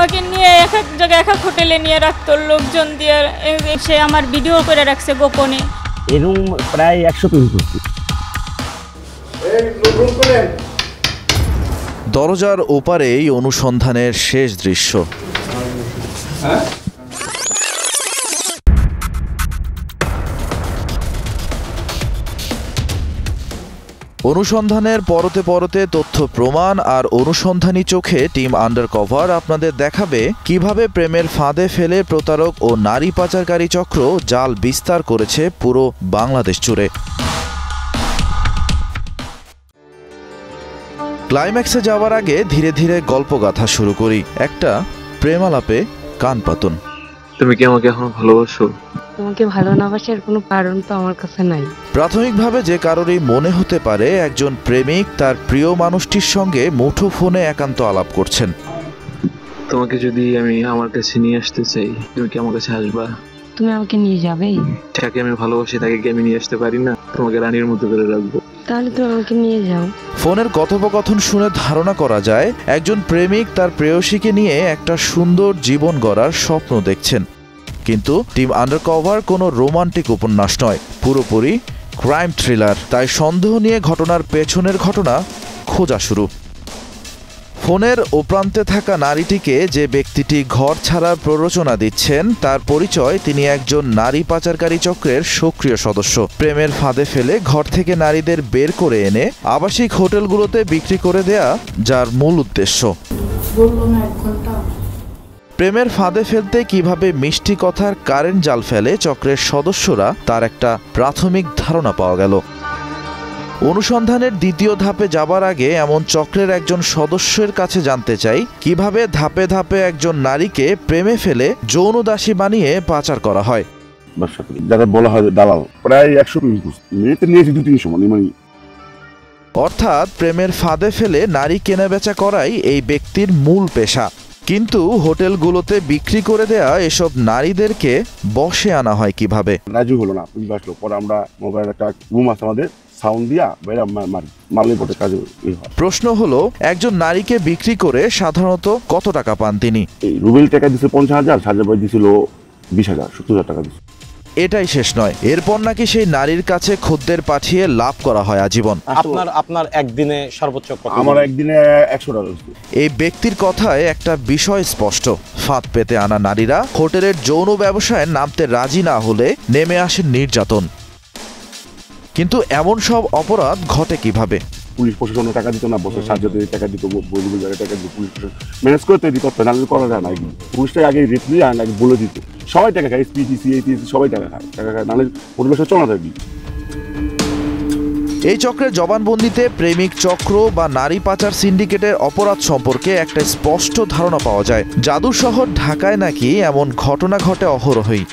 আমাকে নিয়ে এক এক জায়গায় এক এক হোটেলে নিয়ে রাখতো লোকজন দিয়ে, সে আমার ভিডিও করে রাখছে গোপনে। এরকম প্রায় 100 প্রেম করছি। দরজার ওপারেই অনুসন্ধানের শেষ দৃশ্য। অনুসন্ধানের পরতে পরতে তথ্য প্রমাণ আর অনুসন্ধানী চোখে টিম আন্ডারকভার আপনাদের দেখাবে কিভাবে প্রেমের ফাঁদে ফেলে প্রতারক ও নারী পাচারকারী চক্র জাল বিস্তার করেছে পুরো বাংলাদেশ জুড়ে। ক্লাইম্যাক্সে যাওয়ার আগে ধীরে ধীরে গল্পগাথা শুরু করি। একটা প্রেমালাপে কান পাতুন। তুমি কি আমাকে এখন ভালোবাসো? তোমাকে ভালো না বাসার কোনো কারণ তো আমার কাছে নাই। প্রাথমিকভাবে যে কারোরই মনে হতে পারে একজন প্রেমিক তার প্রিয় মানুষটির সঙ্গে মুঠো ফোনে একান্ত আলাপ করছেন। তোমাকে যদি আমি আমার কাছে নিয়ে আসতে চাই, তুমি কি আমার কাছে আসবা? তুমি আমাকে নিয়ে যাবে? যাকে আমি ভালোবাসি তাকে কি আমি নিয়ে আসতে পারি না? তোমাকে রানীর মতো করে রাখবো। তাহলে তুমি আমাকে নিয়ে যাও। ফোনের কথোপকথন শুনে ধারণা করা যায় একজন প্রেমিক তার প্রেয়সীকে নিয়ে একটা সুন্দর জীবন গড়ার স্বপ্ন দেখছেন। কিন্তু টিম আন্ডারকভার কোনো রোমান্টিক উপন্যাস নয়, পুরোপুরি ক্রাইম থ্রিলার। তাই সন্দেহ নিয়ে ঘটনার পেছনের ঘটনা খোঁজা শুরু। ফোনের ওপ্রান্তে থাকা নারীটিকে যে ব্যক্তিটি ঘর ছাড়ার প্ররোচনা দিচ্ছেন তার পরিচয় তিনি একজন নারী পাচারকারী চক্রের সক্রিয় সদস্য। প্রেমের ফাঁদে ফেলে ঘর থেকে নারীদের বের করে এনে আবাসিক হোটেলগুলোতে বিক্রি করে দেয়া যার মূল উদ্দেশ্য। প্রেমের ফাঁদে ফেলতে কিভাবে মিষ্টি কথার কারেন্ট জাল ফেলে চক্রের সদস্যরা তার একটা প্রাথমিক ধারণা পাওয়া গেল। অনুসন্ধানের দ্বিতীয় ধাপে যাবার আগে এমন চক্রের একজন সদস্যের কাছে জানতে চাই কিভাবে ধাপে ধাপে একজন নারীকে প্রেমে ফেলে যৌন দাসী বানিয়ে পাচার করা হয়। যারা বলা হয় দালাল, প্রায় 100 প্রেম করছি, মেয়েতে নিয়েছি 2-300 মানে। অর্থাৎ প্রেমের ফাঁদে ফেলে নারী কেনাবেচা করাই এই ব্যক্তির মূল পেশা। কিন্তু হোটেলগুলোতে বিক্রি করে দেয়া এসব নারীদেরকে বশে আনা হয় কিভাবে? রাজু হলো না, আসলো পরে আমরা মোবাইল একটা রুম আছে আমাদের, সাউন্ড দিয়া বাইরে মারলে পরে কাজে হয়। প্রশ্ন হলো একজন নারীকে বিক্রি করে সাধারণত কত টাকা পান তিনি? এই রুবেল টাকা দিছে 50,000, সাজা ভাই দিছিল 20,000, 70,000 টাকা দিছে। এটাই শেষ নয়, এরপর নাকি সেই নারীর কাছে খদ্দের পাঠিয়ে লাভ করা হয় আজীবন। আপনার একদিনে সর্বোচ্চ কত? আমার একদিনে 100 টাকা। এই ব্যক্তির কথায় একটা বিষয় স্পষ্ট, ফাঁদ পেতে আনা নারীরা হোটেলের যৌন ব্যবসায় নামতে রাজি না হলে নেমে আসে নির্যাতন। কিন্তু এমন সব অপরাধ ঘটে কিভাবে? পুলিশ প্রশাসন টাকা দিত না, বছর সাহায্যতে টাকা দিত, বলিগুলো টাকা দিত, পুলিশ প্রশাসন ম্যানেজ করে তৈরি করতে না, করা যায় না। পুলিশটাই আগে রেট নিয়ে আগে বলে দিত, সবাই টাকা খায়, এসপিটিসি, এটিসি সবাই টাকা খায়, নাহলে পরিবেশে চলা থাকবি। এই চক্রের জবানবন্দিতে প্রেমিক চক্র বা নারী পাচার সিন্ডিকেটের অপরাধ সম্পর্কে একটা স্পষ্ট ধারণা পাওয়া যায়। জাদুর শহর ঢাকায় নাকি এমন ঘটনা ঘটে অহরহই।